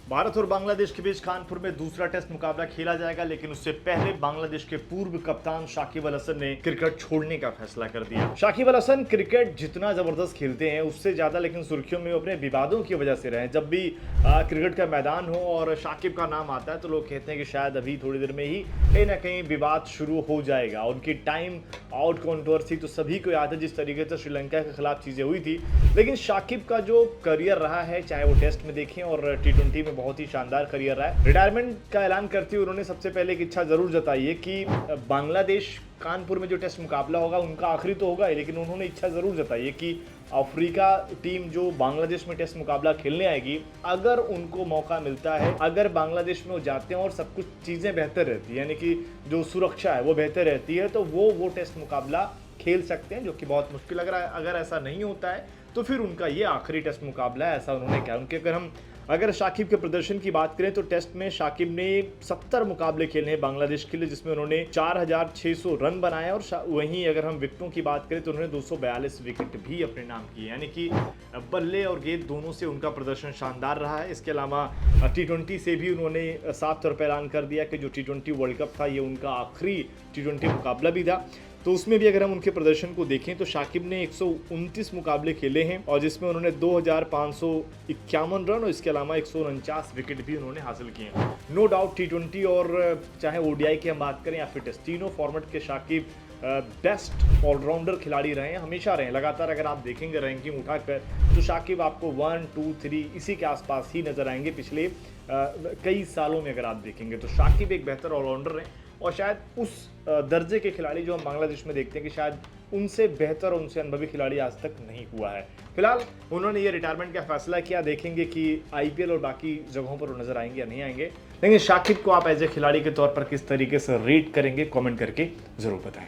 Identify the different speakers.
Speaker 1: भारत और बांग्लादेश के बीच कानपुर में दूसरा टेस्ट मुकाबला खेला जाएगा, लेकिन उससे पहले बांग्लादेश के पूर्व कप्तान शाकिब अल हसन ने क्रिकेट छोड़ने का फैसला कर दिया। शाकिब अल हसन क्रिकेट जितना जबरदस्त खेलते हैं उससे ज्यादा लेकिन सुर्खियों में अपने विवादों की वजह से रहे। जब भी क्रिकेट का मैदान हो और शाकिब का नाम आता है तो लोग कहते हैं कि शायद अभी थोड़ी देर में ही कहीं ना कहीं विवाद शुरू हो जाएगा। उनकी टाइम आउट कंट्रोवर्सी तो सभी को याद है, जिस तरीके से श्रीलंका के खिलाफ चीजें हुई थी। लेकिन शाकिब का जो करियर रहा है, चाहे वो टेस्ट में देखें और T20 में, बहुत ही शानदार करियर रहा है। रिटायरमेंट का ऐलान करते हुए उन्होंने सबसे पहले एक इच्छा जरूर जताई है कि बांग्लादेश कानपुर में जो टेस्ट मुकाबला होगा उनका आखिरी तो होगा, लेकिन उन्होंने इच्छा जरूर जताई है कि अफ्रीका टीम जो बांग्लादेश में टेस्ट मुकाबला खेलने आएगी, अगर उनको मौका मिलता है, अगर बांग्लादेश में वो जाते हैं और सब कुछ चीज़ें बेहतर रहती है, यानी कि जो सुरक्षा है वो बेहतर रहती है, तो वो टेस्ट मुकाबला खेल सकते हैं, जो कि बहुत मुश्किल लग रहा है। अगर ऐसा नहीं होता है तो फिर उनका ये आखिरी टेस्ट मुकाबला है, ऐसा उन्होंने कहा। उनके अगर शाकिब के प्रदर्शन की बात करें तो टेस्ट में शाकिब ने 70 मुकाबले खेले हैं बांग्लादेश के लिए, जिसमें उन्होंने 4600 रन बनाए। और वहीं अगर हम विकेटों की बात करें तो उन्होंने 242 विकेट भी अपने नाम किए, यानी कि बल्ले और गेंद दोनों से उनका प्रदर्शन शानदार रहा है। इसके अलावा T20 से भी उन्होंने साफ तौर पर ऐलान कर दिया कि जो T20 वर्ल्ड कप था ये उनका आखिरी T20 मुकाबला भी था। तो उसमें भी अगर हम उनके प्रदर्शन को देखें तो शाकिब ने 129 मुकाबले खेले हैं और जिसमें उन्होंने 2551 रन और इसके अलावा 149 विकेट भी उन्होंने हासिल किए हैं। नो डाउट T20 और चाहे ODI की हम बात करें या फिर टेस्ट, तीनों फॉर्मेट के शाकिब बेस्ट ऑलराउंडर खिलाड़ी रहे हैं, हमेशा रहे। लगातार अगर आप देखेंगे रैंकिंग उठाकर तो शाकिब आपको 1, 2, 3 इसी के आसपास ही नजर आएंगे पिछले कई सालों में। अगर आप देखेंगे तो शाकिब एक बेहतर ऑलराउंडर रहे और शायद उस दर्जे के खिलाड़ी जो हम बांग्लादेश में देखते हैं कि शायद उनसे बेहतर, उनसे अनुभवी खिलाड़ी आज तक नहीं हुआ है। फिलहाल उन्होंने ये रिटायरमेंट का फैसला किया, देखेंगे कि IPL और बाकी जगहों पर वो नजर आएंगे या नहीं आएंगे। लेकिन शाकिब को आप एज ए खिलाड़ी के तौर पर किस तरीके से रेट करेंगे, कमेंट करके जरूर बताएं।